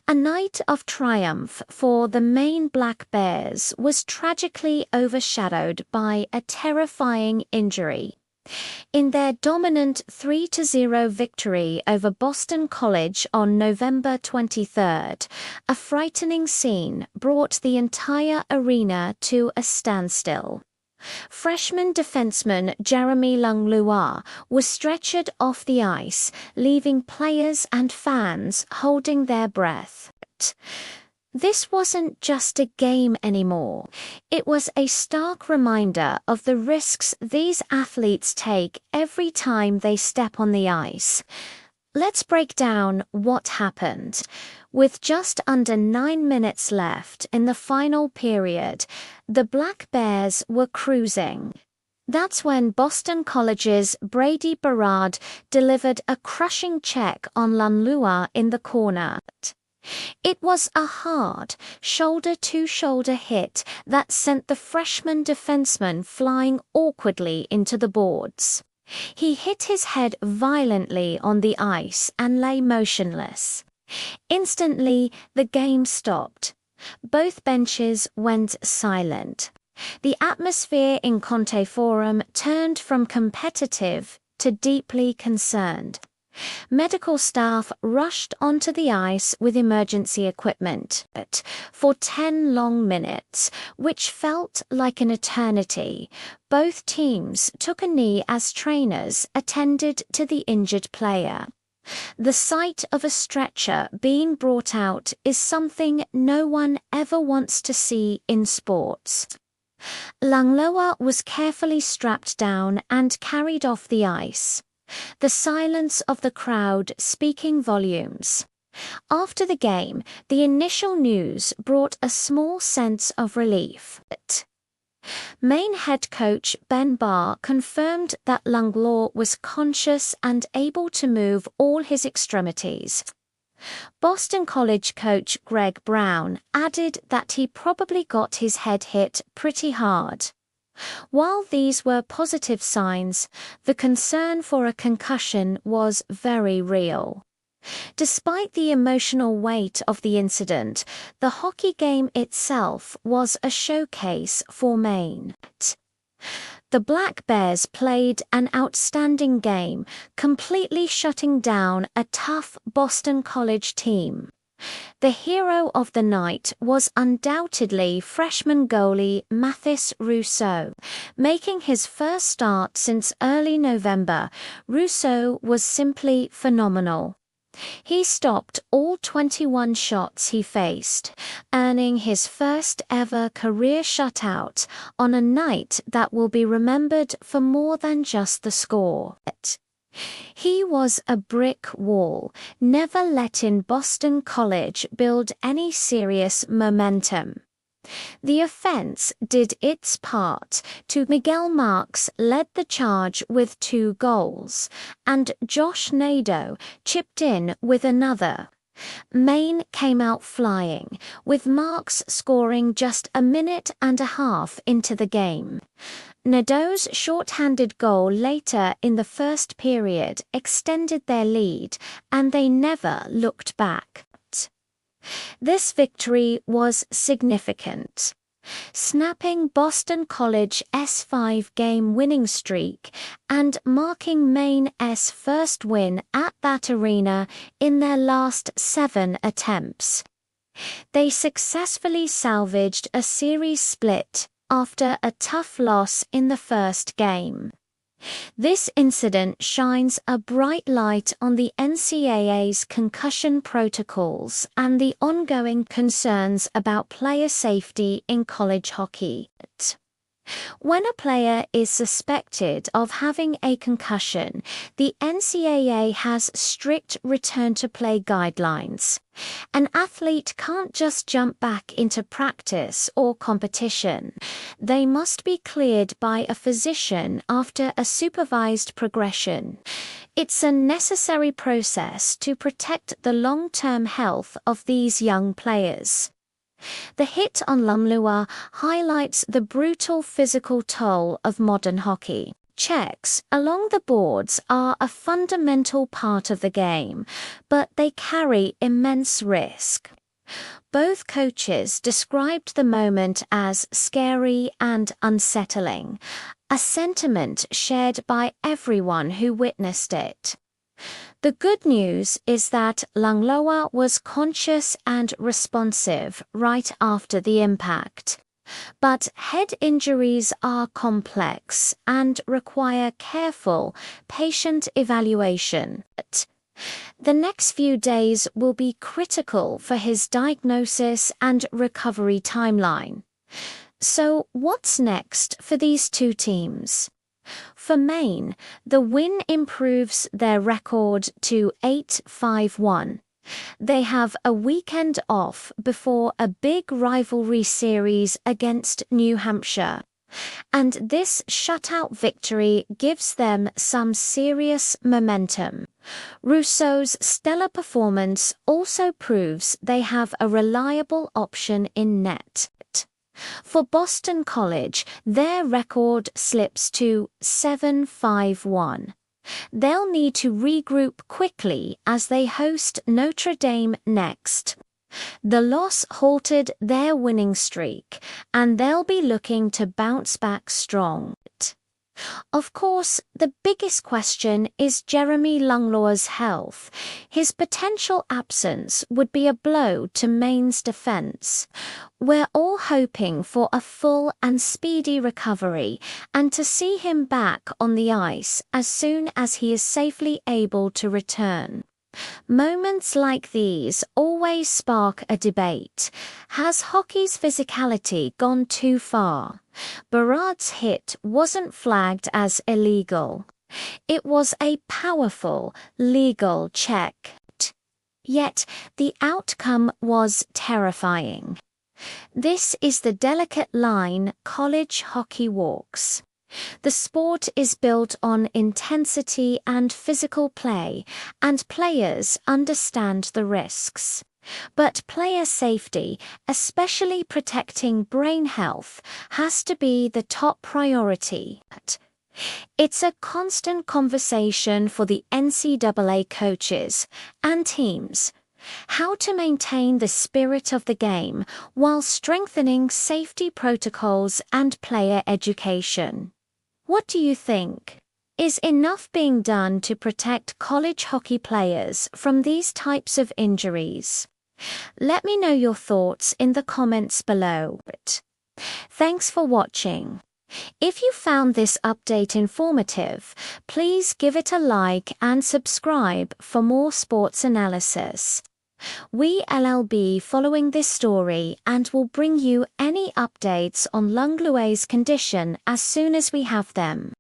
A night of triumph for the Maine Black Bears was tragically overshadowed by a terrifying injury. In their dominant 3-0 victory over Boston College on November 23rd, a frightening scene brought the entire arena to a standstill. Freshman defenseman Jeremy Langlois was stretchered off the ice, leaving players and fans holding their breath. This wasn't just a game anymore. It was a stark reminder of the risks these athletes take every time they step on the ice. Let's break down what happened. With just under 9 minutes left in the final period, the Black Bears were cruising. That's when Boston College's Brady Berard delivered a crushing check on Langlois in the corner. It was a hard, shoulder-to-shoulder hit that sent the freshman defenseman flying awkwardly into the boards. He hit his head violently on the ice and lay motionless. Instantly, the game stopped. Both benches went silent. The atmosphere in Conte Forum turned from competitive to deeply concerned. Medical staff rushed onto the ice with emergency equipment for 10 long minutes, which felt like an eternity. Both teams took a knee as trainers attended to the injured player. The sight of a stretcher being brought out is something no one ever wants to see in sports. Langlois was carefully strapped down and carried off the ice, the silence of the crowd speaking volumes. After the game, the initial news brought a small sense of relief. Maine head coach Ben Barr confirmed that Langlois was conscious and able to move all his extremities. Boston College coach Greg Brown added that he probably got his head hit pretty hard. While these were positive signs, the concern for a concussion was very real. Despite the emotional weight of the incident, the hockey game itself was a showcase for Maine. The Black Bears played an outstanding game, completely shutting down a tough Boston College team. The hero of the night was undoubtedly freshman goalie Mathis Rousseau. Making his first start since early November, Rousseau was simply phenomenal. He stopped all 21 shots he faced, earning his first ever career shutout on a night that will be remembered for more than just the score. He was a brick wall, never letting Boston College build any serious momentum. The offense did its part. Miguel Marques led the charge with 2 goals, and Josh Nadeau chipped in with another. Maine came out flying, with Marques scoring just a minute and a half into the game. Nadeau's shorthanded goal later in the first period extended their lead, and they never looked back. This victory was significant, snapping Boston College's 5-game winning streak and marking Maine's first win at that arena in their last 7 attempts. They successfully salvaged a series split after a tough loss in the first game. This incident shines a bright light on the NCAA's concussion protocols and the ongoing concerns about player safety in college hockey. When a player is suspected of having a concussion, the NCAA has strict return-to-play guidelines. An athlete can't just jump back into practice or competition. They must be cleared by a physician after a supervised progression. It's a necessary process to protect the long-term health of these young players. The hit on Langlois highlights the brutal physical toll of modern hockey. Checks along the boards are a fundamental part of the game, but they carry immense risk. Both coaches described the moment as scary and unsettling, a sentiment shared by everyone who witnessed it. The good news is that Langlois was conscious and responsive right after the impact. But head injuries are complex and require careful, patient evaluation. The next few days will be critical for his diagnosis and recovery timeline. So, what's next for these two teams? For Maine, the win improves their record to 8-5-1. They have a weekend off before a big rivalry series against New Hampshire. And this shutout victory gives them some serious momentum. Rousseau's stellar performance also proves they have a reliable option in net. For Boston College, their record slips to 7-5-1. They'll need to regroup quickly as they host Notre Dame next. The loss halted their winning streak, and they'll be looking to bounce back strong. Of course, the biggest question is Jeremy Langlois' health. His potential absence would be a blow to Maine's defense. We're all hoping for a full and speedy recovery and to see him back on the ice as soon as he is safely able to return. Moments like these always spark a debate. Has hockey's physicality gone too far? Berard's hit wasn't flagged as illegal. It was a powerful, legal check. Yet the outcome was terrifying. This is the delicate line college hockey walks. The sport is built on intensity and physical play, and players understand the risks. But player safety, especially protecting brain health, has to be the top priority. It's a constant conversation for the NCAA coaches and teams. How to maintain the spirit of the game while strengthening safety protocols and player education. What do you think? Is enough being done to protect college hockey players from these types of injuries? Let me know your thoughts in the comments below. Thanks for watching. If you found this update informative, please give it a like and subscribe for more sports analysis. We'll be following this story and will bring you any updates on Langlois' condition as soon as we have them.